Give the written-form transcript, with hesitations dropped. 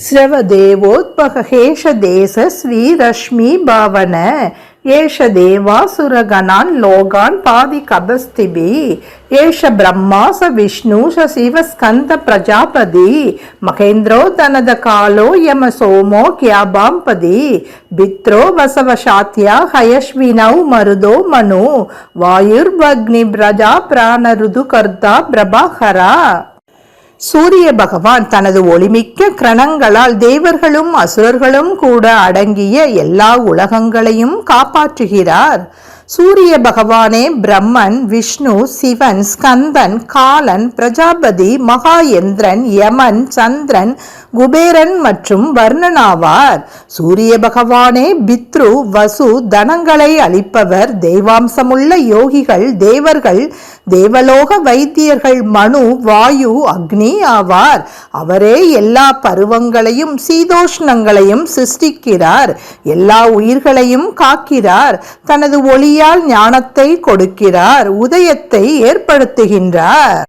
ஸ்ரவதேவோத்பகேஷ தேச ஸ்ரீரஷ்மி பாவன ஏஷ தேவாசுரகணான் லோகான் பாதி கபஸ்திபி ஏஷ பிரம்மா ச விஷ்ணு ச சிவ ஸ்கந்த பிரஜாபதி மகேந்திரோ தனத காலோ யம சோமோ கியாபாம்பதி பித்ரோ வசவசாத்யா ஹயஸ்வினௌ மருதோ மனு வாயுர்வக்னி பிரஜா பிராண ருது கர்த்தா பிரபாகரா. சூரிய பகவான் தனது ஒளிமிக்க கிரணங்களால் தேவர்களும் அசுரர்களும் கூட அடங்கிய எல்லா உலகங்களையும் காப்பாற்றுகிறார். சூரிய பகவானே பிரம்மன், விஷ்ணு, சிவன், ஸ்கந்தன், காலன், பிரஜாபதி, மகாயந்திரன், யமன், சந்திரன், குபேரன் மற்றும் வர்ணனாவார். சூரிய பகவானே பித்ரு, வசு, தனங்களை அளிப்பவர். தெய்வாம்சமுள்ள யோகிகள், தேவர்கள், தேவலோக வைத்தியர்கள், மனு, வாயு, அக்னி ஆவார். அவரே எல்லா பருவங்களையும் சீதோஷ்ணங்களையும் சிருஷ்டிக்கிறார். எல்லா உயிர்களையும் காக்கிறார். தனது ஒளியால் ஞானத்தை கொடுக்கிறார். உதயத்தை ஏற்படுத்துகின்றார்.